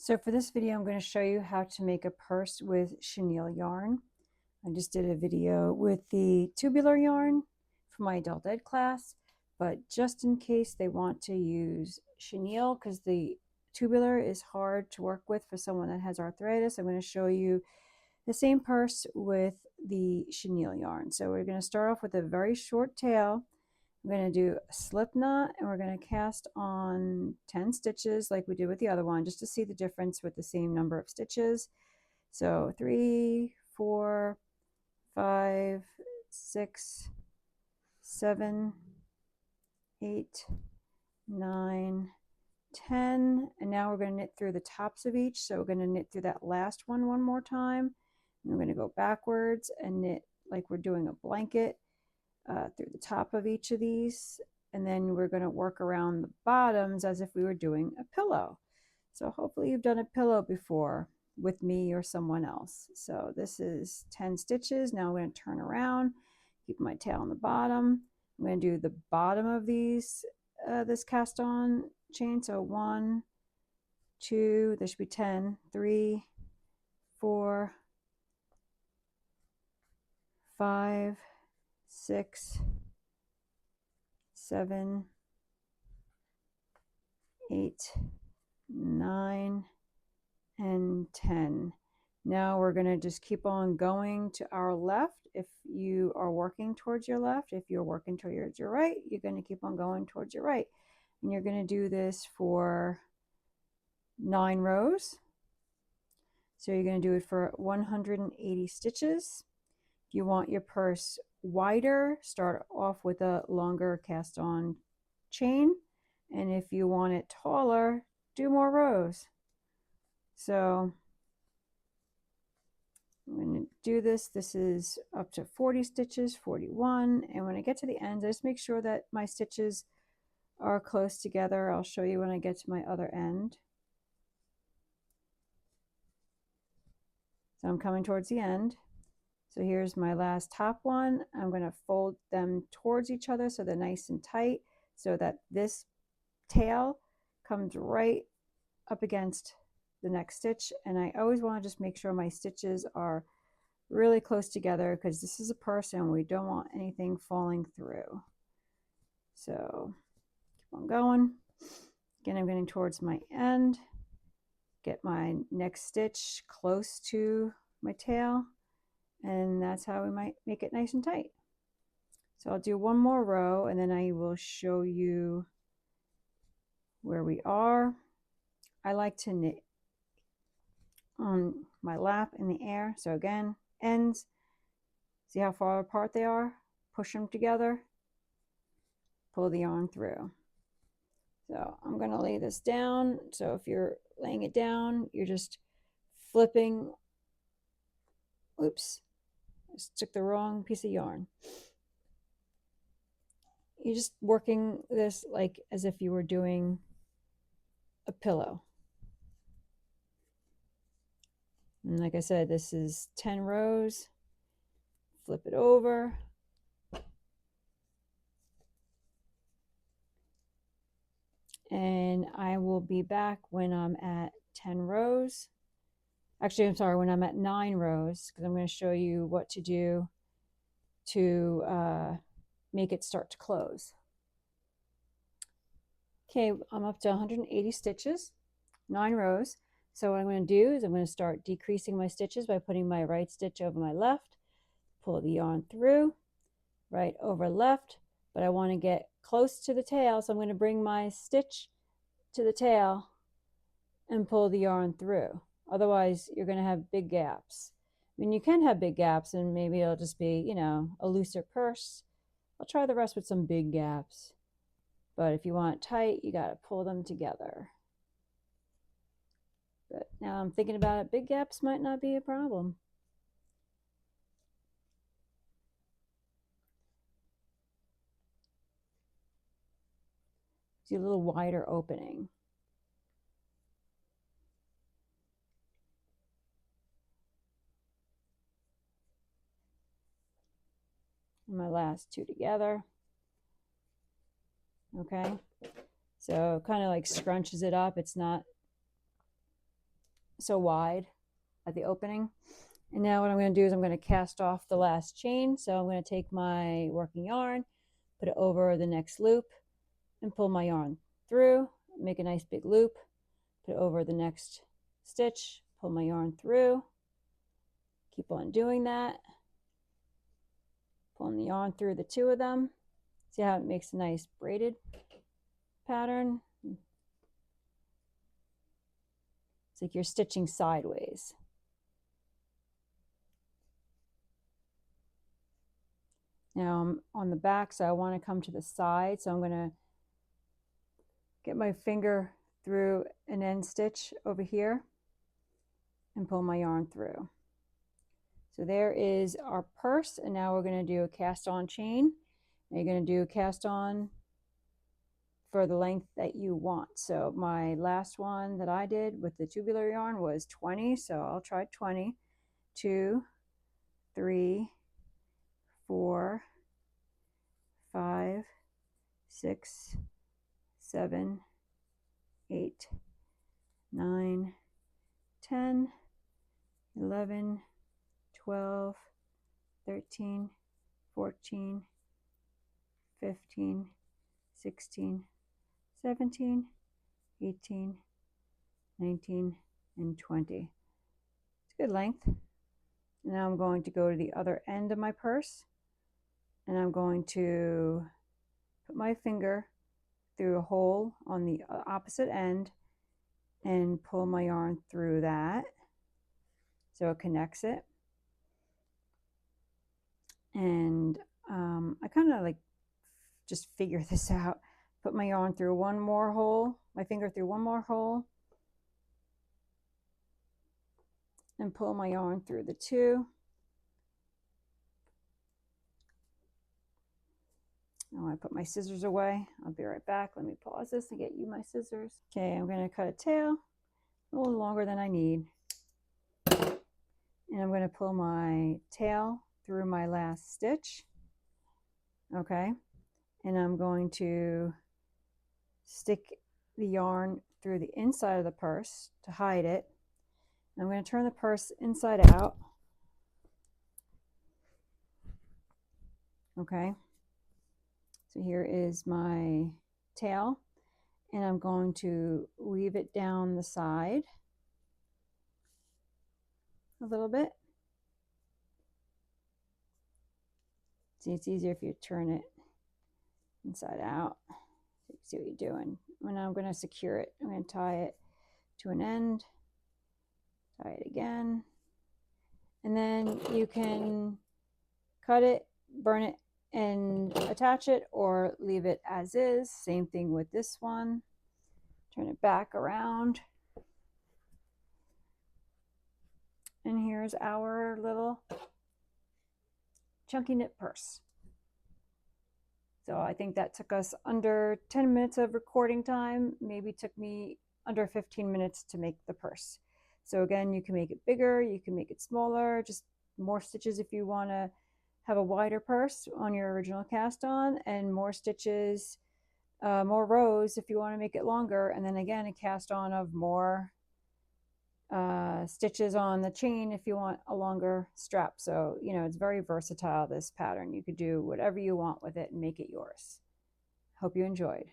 So for this video, I'm going to show you how to make a purse with chenille yarn. I just did a video with the tubular yarn for my adult ed class, but just in case they want to use chenille, because the tubular is hard to work with for someone that has arthritis, I'm going to show you the same purse with the chenille yarn. So we're going to start off with a very short tail. I'm going to do a slip knot, and we're going to cast on 10 stitches like we did with the other one, just to see the difference with the same number of stitches. So 3, 4, 5, 6, 7, 8, 9, 10. And now we're going to knit through the tops of each. So we're going to knit through that last one more time. And we're going to go backwards and knit like we're doing a blanket through the top of each of these, and then we're going to work around the bottoms as if we were doing a pillow. So hopefully you've done a pillow before with me or someone else. So this is 10 stitches. Now I'm going to turn around, keep my tail on the bottom. I'm going to do the bottom of these, this cast on chain. So 1, 2, there should be 10, 3, 4, 5, 6, 7, 8, 9, and 10. Now we're going to just keep on going to our left. If you are working towards your left, if you're working towards your right, you're going to keep on going towards your right. And you're going to do this for 9 rows. So you're going to do it for 180 stitches. If you want your purse wider, start off with a longer cast on chain, and if you want it taller, do more rows. So I'm going to do this. This is up to 40 stitches, 41, and when I get to the end, I just make sure that my stitches are close together. I'll show you when I get to my other end. So I'm coming towards the end. So here's my last top one. I'm going to fold them towards each other so they're nice and tight, so that this tail comes right up against the next stitch. And I always want to just make sure my stitches are really close together, because this is a purse and we don't want anything falling through. So keep on going. Again, I'm getting towards my end. Get my next stitch close to my tail. And that's how we might make it nice and tight. So I'll do one more row, and then I will show you where we are. I like to knit on my lap in the air. So again, ends, see how far apart they are? Push them together, pull the yarn through. So I'm going to lay this down. So if you're laying it down, you're just flipping. Oops. Just took the wrong piece of yarn. You're just working this like as if you were doing a pillow. And like I said, this is 10 rows. Flip it over. And I will be back when I'm at 10 rows. Actually, I'm sorry, when I'm at 9 rows, because I'm going to show you what to do to make it start to close. Okay, I'm up to 180 stitches, 9 rows. So what I'm going to do is I'm going to start decreasing my stitches by putting my right stitch over my left, pull the yarn through, right over left, but I want to get close to the tail, so I'm going to bring my stitch to the tail and pull the yarn through. Otherwise, you're going to have big gaps. I mean, you can have big gaps, and maybe it'll just be, you know, a looser purse. I'll try the rest with some big gaps. But if you want it tight, you got to pull them together. But now I'm thinking about it, big gaps might not be a problem. See a little wider opening. And my last 2 together. Okay, so kind of like scrunches it up. It's not so wide at the opening. And now what I'm going to do is I'm going to cast off the last chain. So I'm going to take my working yarn, put it over the next loop, and pull my yarn through, make a nice big loop, put it over the next stitch, pull my yarn through, keep on doing that, pulling the yarn through the two of them. See how it makes a nice braided pattern? It's like you're stitching sideways. Now I'm on the back, so I want to come to the side, so I'm going to get my finger through an end stitch over here and pull my yarn through. So there is our purse, and now we're going to do a cast on chain. And you're going to do a cast on for the length that you want. So my last one that I did with the tubular yarn was 20, so I'll try 20. 2, 3, 4, 5, 6, 7, 8, 9, 10, 11, 12, 13, 14, 15, 16, 17, 18, 19, and 20. It's a good length. Now I'm going to go to the other end of my purse, and I'm going to put my finger through a hole on the opposite end and pull my yarn through that so it connects it. And I kind of like just figure this out. Put my yarn through one more hole, my finger through one more hole, and pull my yarn through the two. Now I put my scissors away. I'll be right back. Let me pause this and get you my scissors. Okay, I'm going to cut a tail a little longer than I need. And I'm going to pull my tail through my last stitch. Okay, and I'm going to stick the yarn through the inside of the purse to hide it. I'm going to turn the purse inside out. Okay, so here is my tail, and I'm going to weave it down the side a little bit. See, it's easier if you turn it inside out. So you can see what you're doing. And I'm going to secure it. I'm going to tie it to an end, tie it again, and then you can cut it, burn it, and attach it, or leave it as is. Same thing with this one. Turn it back around. And here's our little chunky knit purse. So I think that took us under 10 minutes of recording time. Maybe took me under 15 minutes to make the purse. So again, you can make it bigger, you can make it smaller, just more stitches if you want to have a wider purse on your original cast on, and more stitches, more rows if you want to make it longer, and then again a cast on of more stitches on the chain if you want a longer strap. So you know, it's very versatile, this pattern. You could do whatever you want with it and make it yours. Hope you enjoyed.